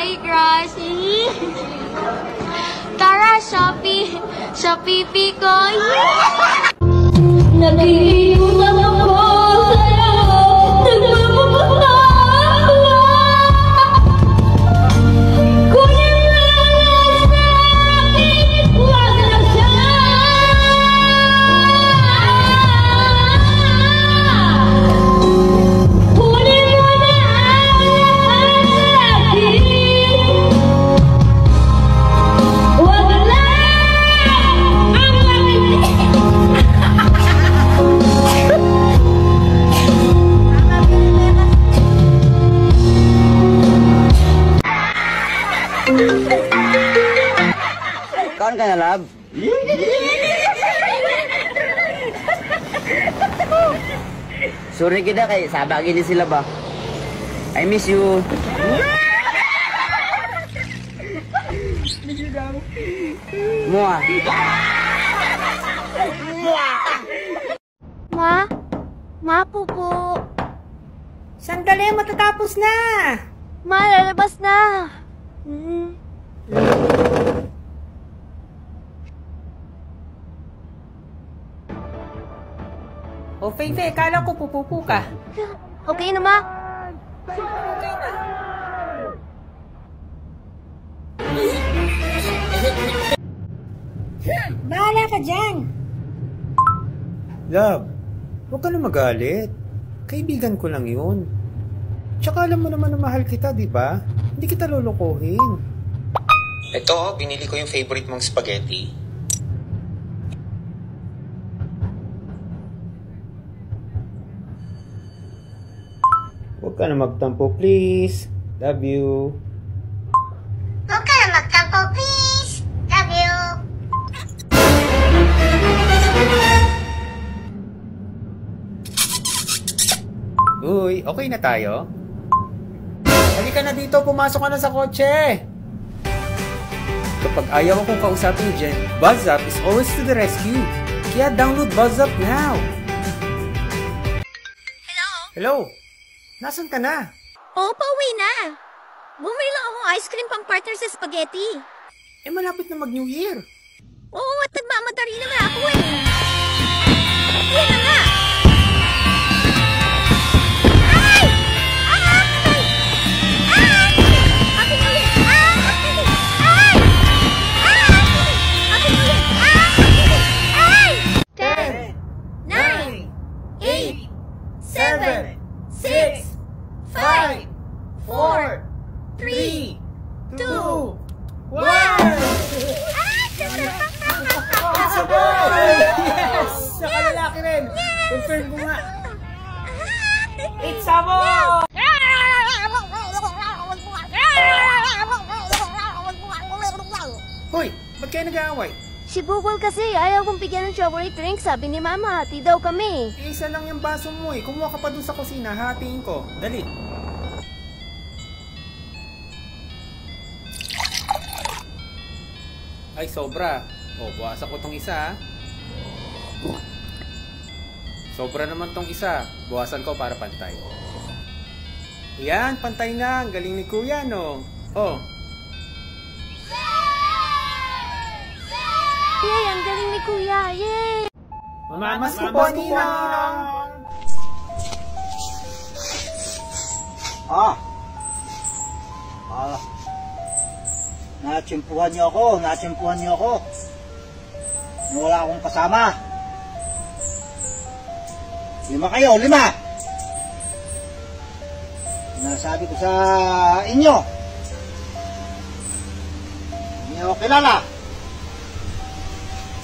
Hi, crush! Tara, Shopee! Shopee ko! Nag-iiwan ako sa'yo, nagmamapasama. Kunin mo lang sa akin, huwag na siya. Kunin mo na ang akin, huwag lang ang akin. Kaon ka na, love? Sorry kita kay sabagin ni sila ba? I miss you. Mua. Ma, pupo. Sandali, matatapos na. Ma, lalabas na. O, Feifei, kala ko pupupu ka. Okay na, Ma. Bahala ka dyan. Love, huwag ka na magalit. Kaibigan ko lang yun. Tsaka alam mo naman na mahal kita, di ba? Hindi kita lulukuhin. Ito, binili ko yung favorite mong spaghetti. Huwag ka na magtampo, please. Love you. Huwag ka na magtampo, please. Love you. Uy, okay na tayo? Halika na dito, pumasok ka na sa kotse! Kapag ayaw akong kausapin dyan, BuzzUp is always to the rescue. Kaya download BuzzUp now! Hello? Nasaan ka na? Oo, pauwi na. Bumili lang akong ice cream pang partner sa spaghetti. Eh, malapit na mag-New Year. Oo, at nagmamadali naman ako eh. Yan na nga. Ay! Ay! Ay! Akin ulit! Ay! Ay! Akin ulit! Ay! 10, 9, 8, 7, 6, 5, 4, 3, 2, 1! Yes! Saka lalaki rin! Confirm ko nga! It's Sabo! Hoy! Ba't kayo nag-aaway? Si Bubble kasi ayaw kong bigyan ng chocolate drink. Sabi ni Mama, hati daw kami. Eh, isa lang yung baso mo eh. Kumuha ka pa dun sa kusina, hatiin ko. Dali. Ay, sobra. O, buwasan ko tong isa, ha? Sobra naman tong isa. Buwasan ko para pantay. Yan, pantay na. Ang galing ni Kuya, no? Oh. Yay, ang galing ni Kuya. Yay! Mamamas ko po, Ninong! Natsimpuhan niyo ako, wala akong kasama. 5 kayo, 5! Nasabi ko sa inyo. Hindi ako kilala.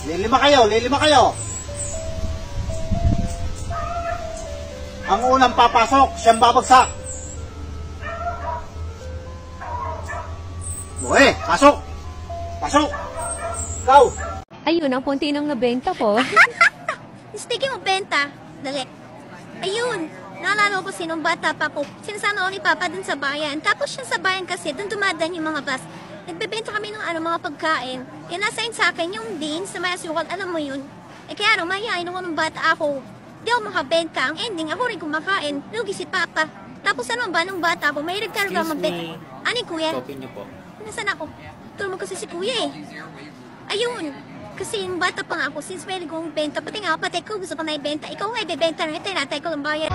Lilima kayo. Ang unang papasok, siyang babagsak. Uy, pasok! Ikaw! Ayun, ang punti nang nabenta po. Speaking of benta, dali. Ayun, naalala ko sinong bata pa ko. Sinasama ko ni Papa dun sa bayan. Tapos siya sa bayan kasi, dun dumadaan yung mga bus. Nagbebenta kami ng mga pagkain. Nasa-sign sa akin yung din sa may asukal, alam mo yun. Kaya mayayain ako ng bata ako. Di ako makabenta. Ang ending, ako rin kumakain. Lugi si Papa. Tapos ano ba, nung bata ako, may regalo ka magbenta. Ano yung kuya? Copy niyo po. Nasaan ako? Tulog mo kasi si kuya eh. Ayun. Kasi yung bata pa nga ako, since may kong benta, pati nga kapatid ko gusto ko na ibenta. Ikaw nga ibebenta na ito, natay ko ng bayan.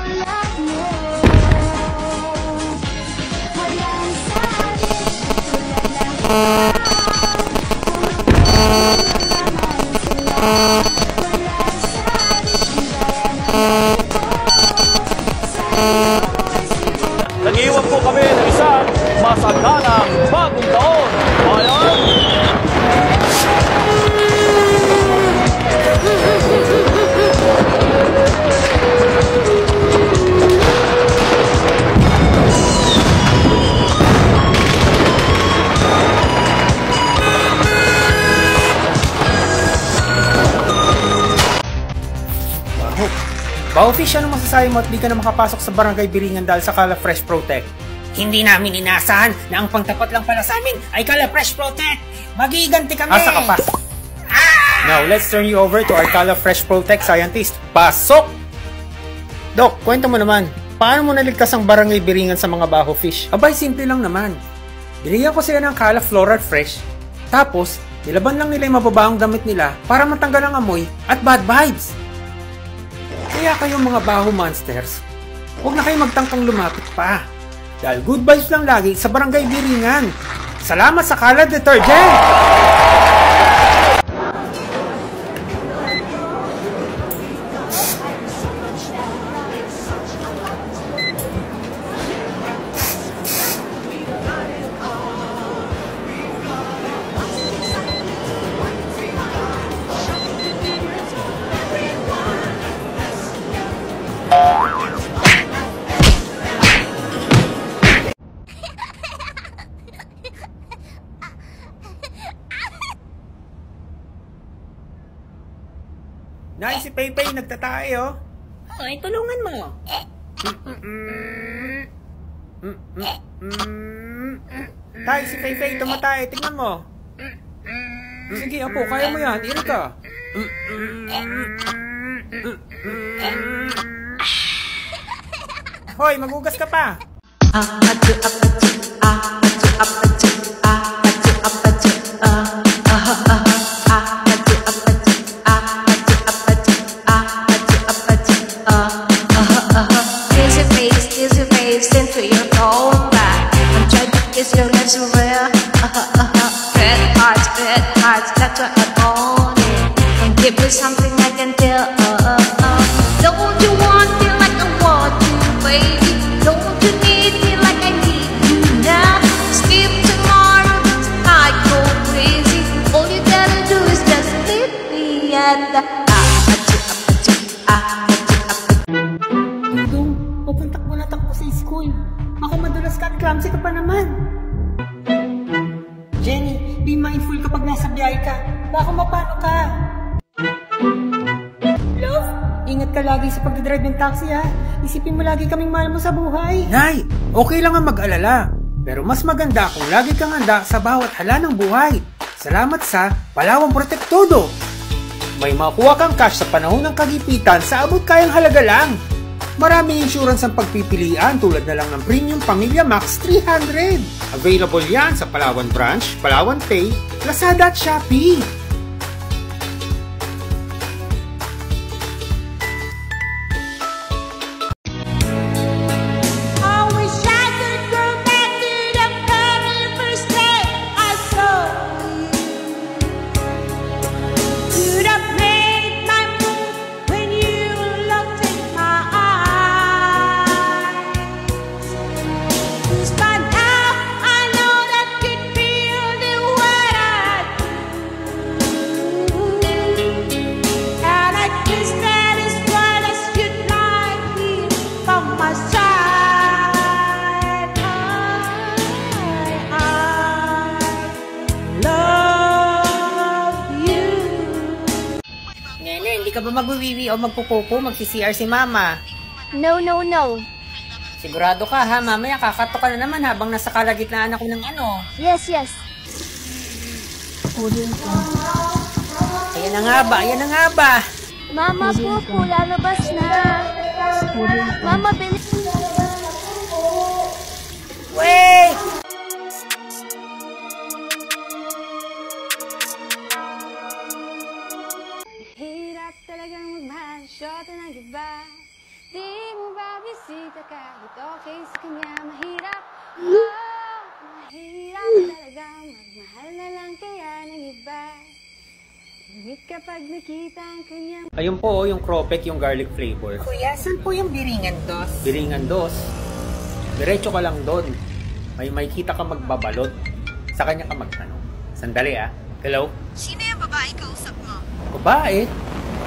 Nag-iwan po kami ng isang masaganang bagong taon. Bayan! Bahofish, ano masasabi mo at di ka na makapasok sa Barangay Biringan dahil sa Kala Fresh Protect? Hindi namin inaasahan na ang pangtapat lang pala sa amin ay Kala Fresh Protect. Magiganti kami. Asa ka pa? Now, let's turn you over to our Kala Fresh Protect scientist. Pasok! Dok, kwento mo naman. Paano mo naligtas ang Barangay Biringan sa mga bahofish? Abay, simple lang naman. Binigyan ko sila ng Kala Floral Fresh. Tapos, nilaban lang nila yung mababahong damit nila para matanggal ang amoy at bad vibes. Kaya kayong mga baho monsters, huwag na kayo magtangkang lumapit pa. Dahil good vibes lang lagi sa Barangay Biringan. Salamat sa Kala Detergent! Nice, si Paypay, nagtatae, oh. Ay, tulungan mo. Tay, si Paypay, tumatay. Tingnan mo. Sige, apo, kaya mo yan. Iri ka. Hoy, magugas ka pa. Into your phone back. I'm trying to kiss your lips real. Red hearts, that's what I want it. And give me something I can feel. Don't you want me like I want you, baby? Don't you need me like I need you now? Sleep tomorrow, I go crazy. All you gotta do is just leave me at the Clumsy ka pa naman. Jenny, be mindful kapag nasa biyahe ka. Baka mapano ka. Love, ingat ka lagi sa pagdadrive ng taxi ha. Isipin mo lagi kaming mahal mo sa buhay. Nay, okay lang ang mag-alala. Pero mas maganda kung lagi kang handa sa bawat hala ng buhay. Salamat sa Palawan Protektodo. May makuha kang cash sa panahon ng kagipitan sa abot kayang halaga lang. Maraming insurance ang pagpipilian tulad na lang ng Premium Pamilya Max 300. Available yan sa Palawan Branch, Palawan Pay, Lazada at Shopee. Hindi ka ba magwiwiwi o magpupupo? Magsi-CR si Mama? No. Sigurado ka ha? Mamaya kakato ka na naman habang nasa kalagitnaan ako ng ano. Yes. Ayan na nga ba? Mama, pupo, lalabas na. Mama, bilis. Wait! Bakit okay sa kanya mahirap? Oh, mahirap talagang magmahal na lang kaya ng iba. Ngunit kapag nakita ang kanyang... Ayun po, yung cropek, yung garlic flavor. Kuya, saan po yung biringan dos? Biringan dos. Diretso ka lang doon. May kita ka magbabalot. Sa kanya ka magtanong. Sandali Hello? Sino yung babae kausap mo? Babae?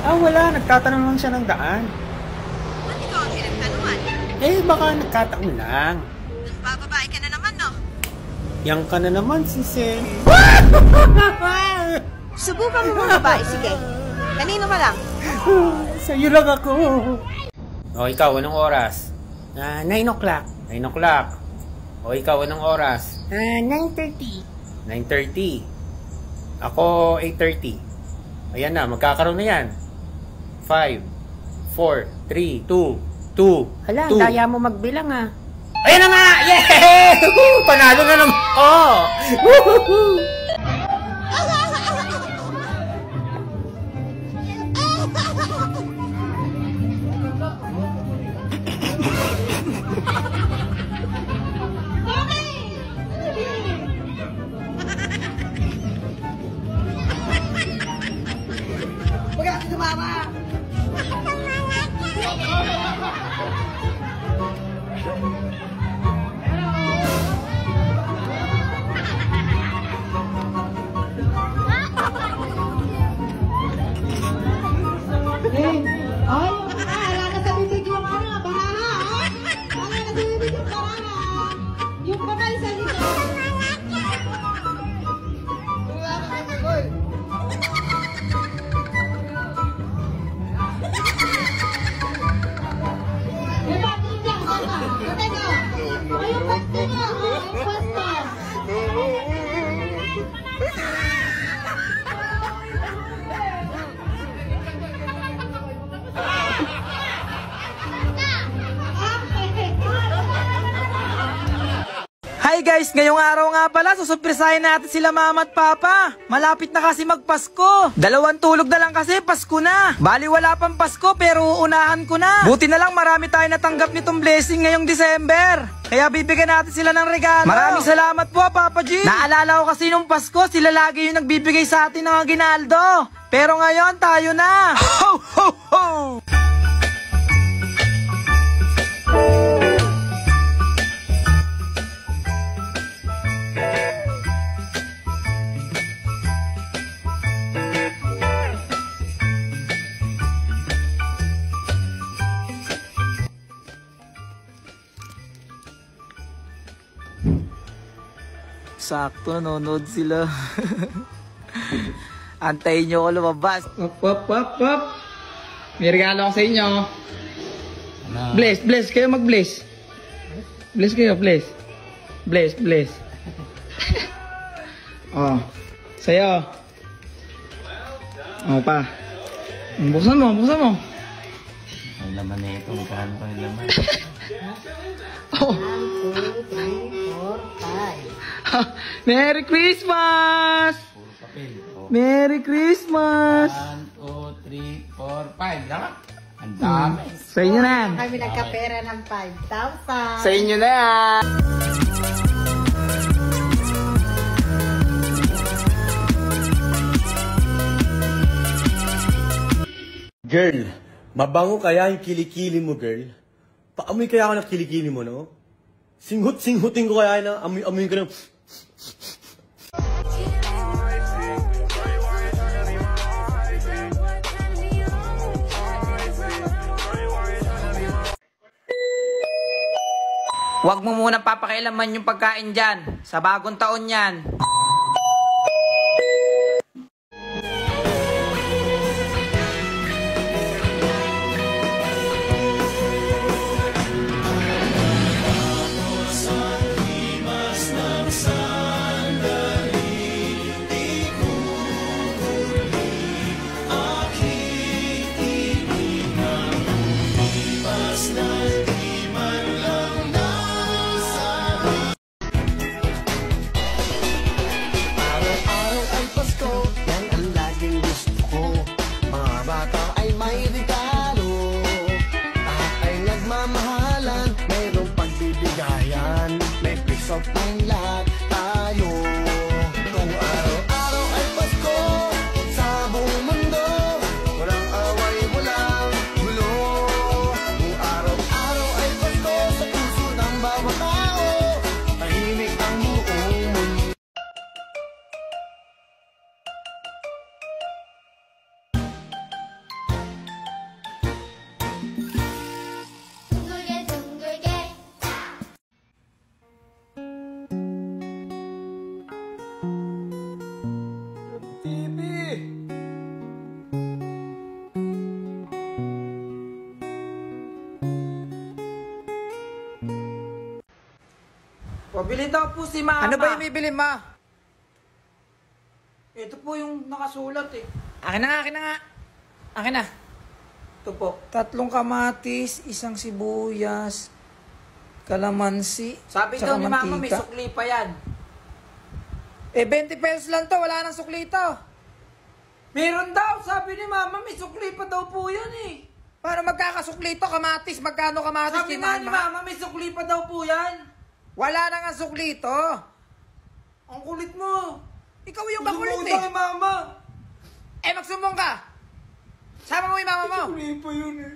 Wala. Nagtatanong lang siya ng daan. Ba't ikaw ang pinagtanungan? Baka nagkataon lang. Bababae ka na naman, no? Yang ka na naman, sisi. Subukan mo mga babae, sige. Kanino ka lang? Sa'yo lang ako. Ikaw, anong oras? 9 o'clock. 9 o'clock. Ikaw, anong oras? 9:30. 9:30. Ako, 8:30. Ayan na, magkakaroon na yan. 5, 4, 3, 2, 2. Hala, 2. daya mo magbilang Ayan na nga! Yeah! Panalo na naman! Hi guys, ngayong araw nga pala, susurprisahin natin sila mama at papa. Malapit na kasi magpasko. 2 tulog na lang kasi, Pasko na. Bali wala pang Pasko pero uunahan ko na. Buti na lang marami tayo natanggap nitong blessing ngayong December. Kaya bibigyan natin sila ng regalo. Maraming salamat po, Papa G. Naalala ko kasi nung Pasko, sila lagi yung nagbibigay sa atin ng aginaldo. Pero ngayon, tayo na. Ho, ho, ho! Sakto, nanonood sila. Antayin nyo ako lumabas. Wap. May regalo ako sa inyo. Bless. Kayo mag-bless. Bless kayo, bless. Bless. Sa'yo. Pa. Buksan mo. Ang laman na ito. Magkano pa yung laman? 1, 2, 3, 4, 5. Merry Christmas! Puro papel. Merry Christmas! 1, 2, 3, 4, 5. Laka? Ang dami. Sa inyo na yan. Kami nagkapera ng 5,000. Sa inyo na yan. Girl, mabango kaya yung kilikili mo, girl? Paamoy kaya ako ng kilikili mo, no? Singhut-singhutin ko kaya na amoy ko ng... Huwag mo muna papakailaman yung pagkain dyan. Sa bagong taon yan. harap ng lahat tayo. Kung araw-araw ay Pasko sa buong mundo, walang away, walang gulo. Kung araw-araw ay Pasko sa puso ng bawat tao, tahimik ang buong mundo. TV! Pabili daw po si Mama. Ano ba yung bibili, Ma? Ito po yung nakasulat eh. Akin na nga, akin na nga. Akin na. Ito po. 3 kamatis, 1 sibuyas, kalamansi, sabi daw ni Mama may sukli pa yan. Eh, 20 pesos lang to. Wala nang sukli to. Meron daw. Sabi ni Mama, may sukli pa daw po yan eh. Paano magkakasukli to? Kamatis. Magkano kamatis? Sabi nga ni Mama, may sukli pa daw po yan. Wala na nga sukli to. Ang kulit mo. Ikaw yung makulit eh. Sumumbong Mama. Eh, magsumbong ka. Sama mo yung Mama mo. Sukli pa yun eh.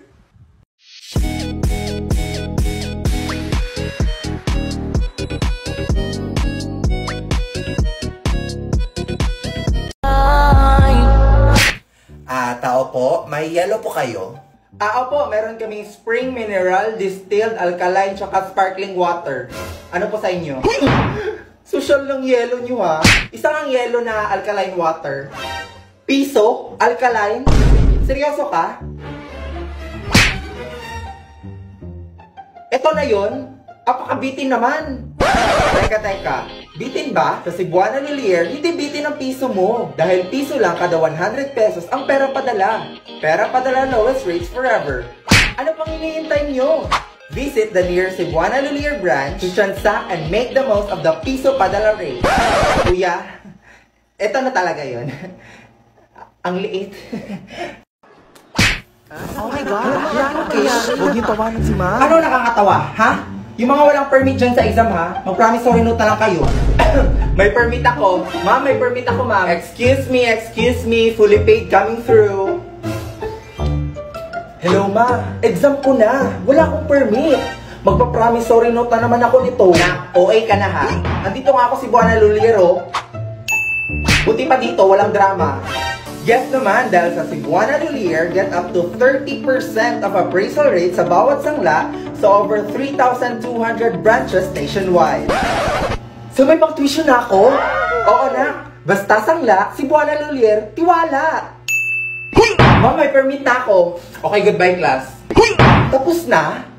Tao po, may yellow po kayo? Opo, meron kaming spring mineral, distilled, alkaline, tsaka sparkling water. Ano po sa inyo? Social lang yellow nyo ha. Isang ang yellow na alkaline water. Piso? Alkaline? Seryoso ka? Ito na yon. Apakabitin naman. Teka. Bitin ba? Sa Cebuana Lilier, hindi bitin ang piso mo. Dahil piso lang kada 100 pesos ang pera padala. Pera padala, lowest rates forever. Ano pang hinihintay nyo? Visit the nearest Cebuana Lilier branch to transact and make the most of the piso padala rate. Kuya, eto na talaga yon. Ang liit. Oh my God! Huwag niyo tawanan si Ma. Ano nakakatawa, ha? Yung mga walang permit dyan sa exam, ha? Mag-promissory note na lang kayo. May permit ako. Ma'am, may permit ako, ma'am. Excuse me. Fully paid coming through. Hello, Ma. Exam ko na. Wala akong permit. Magpa-promissory note na naman ako nito. Na, OA ka na, ha? Andito nga ako si Buana Luliero. Buti pa dito, walang drama. Yes naman, dahil sa Cebuana Lilier, get up to 30% of appraisal rate sa bawat sangla sa over 3,200 branches nationwide. So may pang-tuition na ako? Oo na, basta sangla, Cebuana Lilier, tiwala! Ma'am, may permit na ako. Okay, goodbye class. Tapos na?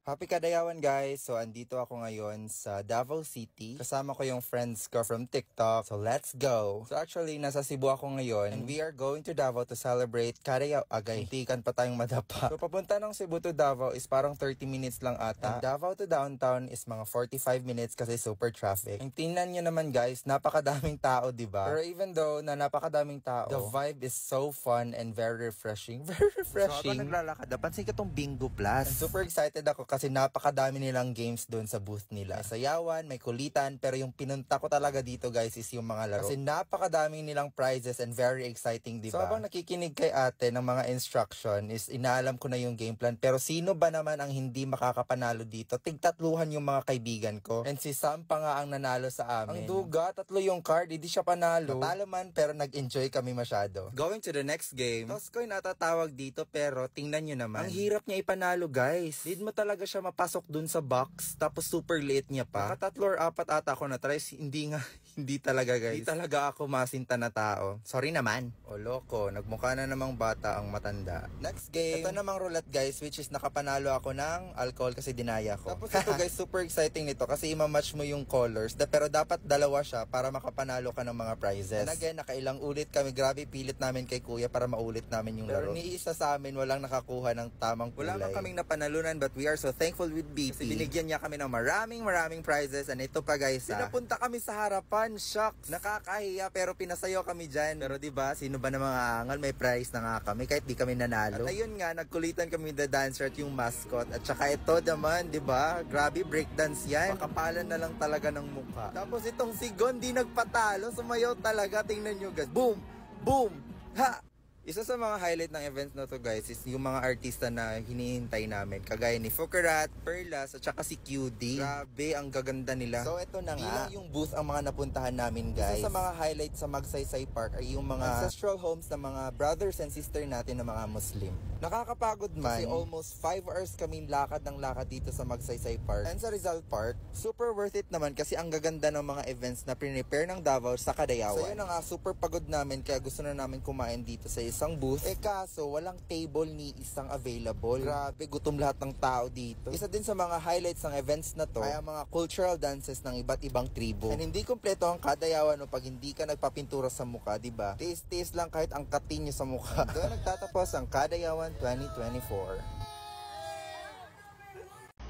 Happy Kadayawan guys! So andito ako ngayon sa Davao City. Kasama ko yung friends ko from TikTok. So let's go! So actually, nasa Cebu ako ngayon. And we are going to Davao to celebrate Kadayaw. Agay, tikan pa tayong madapa. So papunta ng Cebu to Davao is parang 30 minutes lang ata. And Davao to downtown is mga 45 minutes kasi super traffic. And tingnan nyo naman guys, napakadaming tao, diba? Pero even though na napakadaming tao, the vibe is so fun and very refreshing. Very refreshing. So ako naglalakad, napansin ko tong Bingo Plus. And super excited ako kasi napakadami nilang games doon sa booth nila. May sayawan, may kulitan, pero yung pinunta ko talaga dito guys is yung mga laro. Kasi napakadami nilang prizes and very exciting, diba? So habang nakikinig kay ate ng mga instruction is inaalam ko na yung game plan. Pero sino ba naman ang hindi makakapanalo dito? Tigtatluhan yung mga kaibigan ko. And si Sam pa nga ang nanalo sa amin. Ang duga, 3 yung card, hindi siya panalo. Natalo man, pero nag-enjoy kami masyado. Going to the next game. Toskoy natatawag dito, pero tingnan nyo naman. Ang hirap niya ipanalo guys. Need mo talaga siya mapasok dun sa box, tapos super late niya pa. Naka 3 or 4 ata ako na try, hindi talaga guys. Hindi talaga ako masinta na tao. Sorry naman. O loko, nagmukha na namang bata ang matanda. Next game. Ito namang roulette guys, which is nakapanalo ako ng alcohol kasi dinaya ko. Tapos ito guys, super exciting nito kasi ima-match mo yung colors, pero dapat dalawa siya para makapanalo ka ng mga prizes. And again, nakailang ulit kami. Grabe, pilit namin kay kuya para maulit namin yung laro. Pero ni isa sa amin walang nakakuha ng tamang kulay. Wala man kaming napanalunan, but we are so thankful with BP. Kasi binigyan niya kami ng maraming prizes. And ito pa guys, pinapunta kami sa harapan. Shucks, nakakahiya pero pinasayo kami dyan. Pero diba, sino ba na mga angal, may prize na nga kami kahit di kami nanalo. At ayun nga, nagkulitan kami the dancer at yung mascot. At saka ito naman, diba, grabe breakdance yan. Pakapalan na lang talaga ng mukha. Tapos itong si Gon di nagpatalo, sumayaw talaga. Tingnan nyo guys, boom, boom, ha! Isa sa mga highlight ng events na to guys is yung mga artista na hinihintay namin. Kagaya ni Fukerat, Perlas, at saka si QD. Grabe, ang gaganda nila. So ito na nga, yung booth ang mga napuntahan namin guys. Isa sa mga highlight sa Magsaysay Park ay yung mga ancestral homes ng mga brothers and sister natin na mga Muslim. Nakakapagod man, kasi almost 5 hours kaming lakad ng lakad dito sa Magsaysay Park. And sa Rizal Park, super worth it naman kasi ang gaganda ng mga events na prepare ng Davao sa Kadayawan. So yun na nga, super pagod namin kaya gusto na namin kumain dito sa isang booth. Kaso walang table ni isang available. Grabe, gutom lahat ng tao dito. Isa din sa mga highlights ng events na to ay ang mga cultural dances ng iba't ibang tribo. And hindi kumpleto ang Kadayawan no, pag hindi ka nagpapintura sa mukha, diba? Taste lang kahit ang katin nyo sa mukha. Doon nagtatapos ang Kadayawan 2024.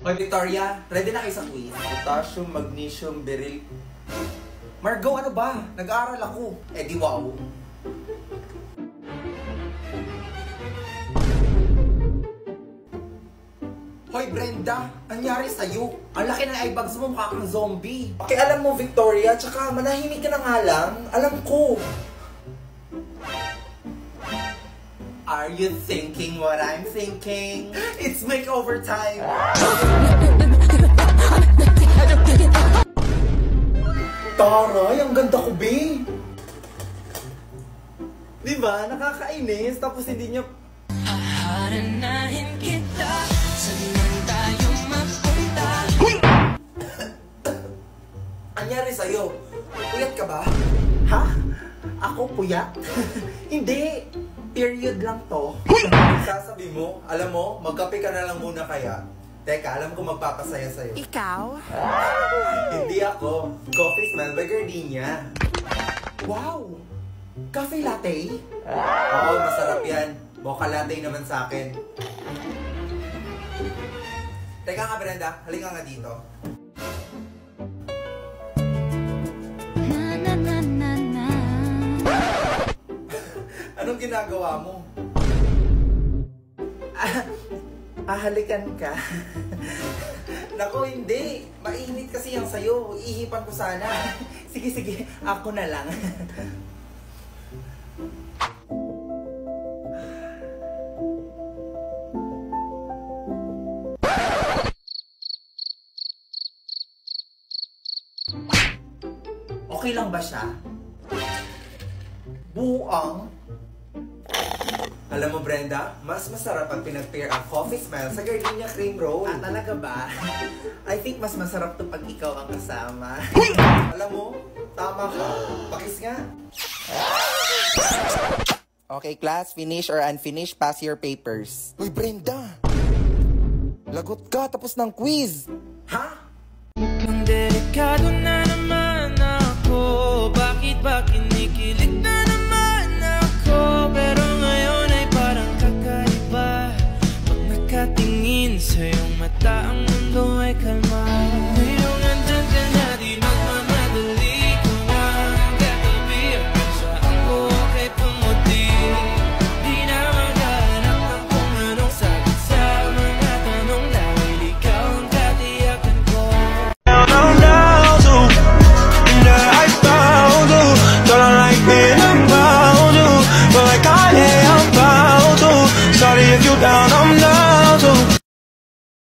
Hoy Victoria, ready na kayo sa quiz? Potassium, magnesium, beryl. Margo, ano ba? Nag-aaral ako. Di wow. Hoy Brenda, anyari sa'yo? Ang laki ng eyebags mo, mukha kang zombie. Okay, alam mo Victoria, tsaka manahimik ka na nga lang. Alam ko. Are you thinking what I'm thinking? It's makeover time! Taray, ang ganda ko, be! Diba? Nakakainis, tapos hindi niya... Haharanahin kita, saan tayo mapunta? Anyari sa'yo? Puyat ka ba? Ha? Ako puyat? Hindi! Period lang to. Sasabi mo, alam mo, magkape ka na lang muna kaya. Teka, alam ko magpapasaya sa'yo. Ikaw? Hindi ako. Coffee Smell by Gardenia. Wow! Cafe latte? Oo, masarap yan. Mocha latte naman sa akin. Teka nga Brenda, halika nga dito. Anong ginagawa mo? Halikan ka. Naku, hindi. Mainit kasi yan sa'yo. Ihipan ko sana. Sige, ako na lang. Okay lang ba siya? Buang. Alam mo Brenda, mas masarap pag pinag-pair ang Coffee Smell sa Gardenia Cream Roll. Talaga ba? I think mas masarap to pag ikaw ang kasama. Alam mo, tama ka. Pakis nga. Okay class, finish or unfinished, pass your papers. Uy Brenda! Lagot ka, tapos ng quiz! Ha? Mukhang delikado na